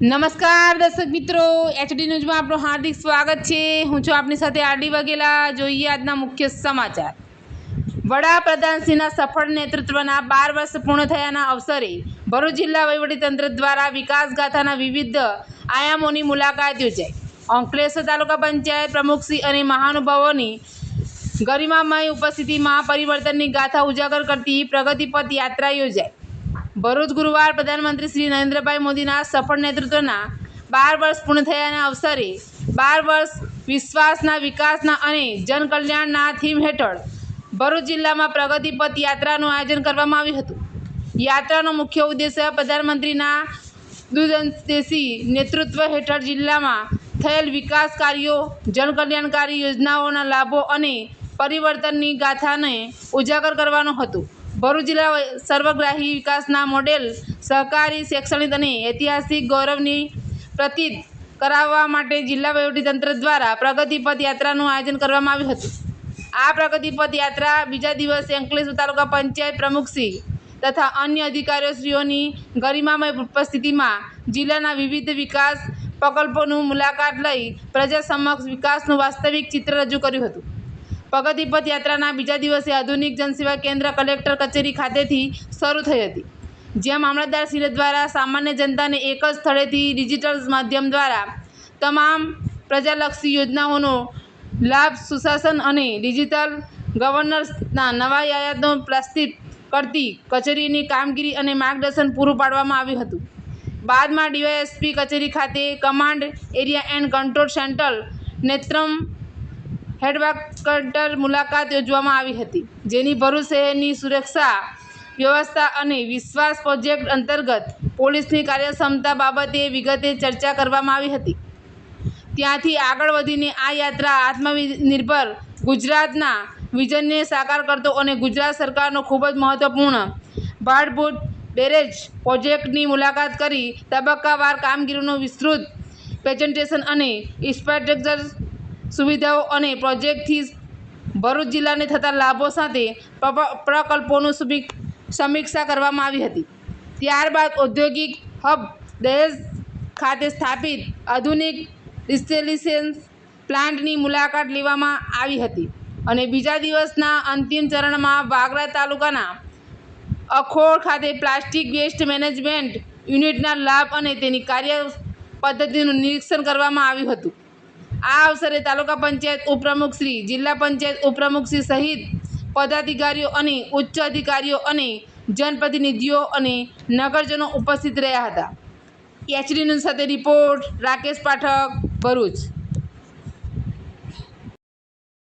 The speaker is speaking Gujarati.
નમસ્કાર દર્શક મિત્રો, એચડી ન્યૂઝમાં આપનું હાર્દિક સ્વાગત છે। હું છું આપની સાથે આરડી વાઘેલા। જોઈએ આજના મુખ્ય સમાચાર। વડાપ્રધાનશ્રીના સફળ નેતૃત્વના 12 વર્ષ પૂર્ણ થયાના અવસરે ભરૂચ જિલ્લા વહીવટીતંત્ર દ્વારા વિકાસ ગાથાના વિવિધ આયામોની મુલાકાત યોજાઈ। અંકલેશ્વર તાલુકા પંચાયત પ્રમુખશ્રી અને મહાનુભાવોની ગરિમામય ઉપસ્થિતિમાં પરિવર્તનની ગાથા ઉજાગર કરતી પ્રગતિપથ યાત્રા યોજાઈ। ભરૂચ ગુરુવાર પ્રધાનમંત્રી શ્રી નરેન્દ્રભાઈ મોદીના સફળ નેતૃત્વના 12 વર્ષ પૂર્ણ થયાના અવસરે 12 વર્ષ વિશ્વાસના વિકાસના અને જનકલ્યાણના થીમ હેઠળ ભરૂચ જિલ્લામાં પ્રગતિપથ યાત્રાનું આયોજન કરવામાં આવ્યું હતું। યાત્રાનો મુખ્ય ઉદ્દેશ્ય પ્રધાનમંત્રીના દૂરંદેશી નેતૃત્વ હેઠળ જિલ્લામાં થયેલ વિકાસ કાર્યો, જનકલ્યાણકારી યોજનાઓના લાભો અને પરિવર્તનની ગાથાને ઉજાગર કરવાનો હતો। ભરૂચ જિલ્લા સર્વગ્રાહી વિકાસના મોડેલ સહકારી, શૈક્ષણિક અને ઐતિહાસિક ગૌરવની પ્રતીત કરાવવા માટે જિલ્લા વહીવટીતંત્ર દ્વારા પ્રગતિપથ યાત્રાનું આયોજન કરવામાં આવ્યું હતું। આ પ્રગતિપથ યાત્રા બીજા દિવસે અંકલેશ્વર તાલુકા પંચાયત પ્રમુખશ્રી તથા અન્ય અધિકારીશ્રીઓની ગરિમામય ઉપસ્થિતિમાં જિલ્લાના વિવિધ વિકાસ પ્રકલ્પોનું મુલાકાત લઈ પ્રજા સમક્ષ વિકાસનું વાસ્તવિક ચિત્ર રજૂ કર્યું હતું। પ્રગતિપથ યાત્રાના બીજા દિવસે આધુનિક જનસેવા કેન્દ્ર કલેક્ટર કચેરી ખાતેથી શરૂ થઈ હતી, જ્યાં મામલતદારશ્રી દ્વારા સામાન્ય જનતાને એક જ સ્થળેથી ડિજિટલ માધ્યમ દ્વારા તમામ પ્રજાલક્ષી યોજનાઓનો લાભ, સુશાસન અને ડિજિટલ ગવર્નન્સના નવા આયાતો પ્રસ્થાપિત કરતી કચેરીની કામગીરી અને માર્ગદર્શન પૂરું પાડવામાં આવ્યું હતું। બાદમાં ડીવાયએસપી કચેરી ખાતે command area and control centre Netram headquarter મુલાકાત યોજવામાં આવી હતી, જેની ભરૂચ શહેરની સુરક્ષા વ્યવસ્થા અને વિશ્વાસ પ્રોજેક્ટ અંતર્ગત પોલીસની કાર્યક્ષમતા બાબતે વિગતે ચર્ચા કરવામાં આવી હતી। ત્યાંથી આગળ વધીને આ યાત્રા આત્મનિર્ભર ગુજરાતના વિઝનને સાકાર કરતો અને ગુજરાત સરકારનો ખૂબ જ મહત્વપૂર્ણ ભાડભૂત બેરેજ પ્રોજેક્ટની મુલાકાત કરી તબક્કાવાર કામગીરીનું વિસ્તૃત પ્રેઝન્ટેશન અને ઇન્ફ્રાસ્ટ્રક્ચર સુવિધાઓ અને પ્રોજેક્ટથી ભરૂચ જિલ્લાને થતા લાભો સાથે પ્રકલ્પોનું સમીક્ષા કરવામાં આવી હતી। ત્યારબાદ ઔદ્યોગિક હબ દહેજ ખાતે સ્થાપિત આધુનિક ડિસેલિનેશન પ્લાન્ટની મુલાકાત લેવામાં આવી હતી અને બીજા દિવસના અંતિમ ચરણમાં વાગરા તાલુકાના અખોડ ખાતે પ્લાસ્ટિક વેસ્ટ મેનેજમેન્ટ યુનિટના લાભ અને તેની કાર્ય પદ્ધતિનું નિરીક્ષણ કરવામાં આવ્યું હતું। આ અવસરે તાલુકા પંચાયત ઉપપ્રમુખશ્રી, જિલ્લા પંચાયત ઉપપ્રમુખશ્રી સહિત પદાધિકારીઓ અને ઉચ્ચ અધિકારીઓ અને જનપ્રતિનિધિઓ અને નગરજનો ઉપસ્થિત રહ્યા હતા। એચડી ન્યૂઝ સાથે રિપોર્ટ રાકેશ પાઠક, ભરૂચ।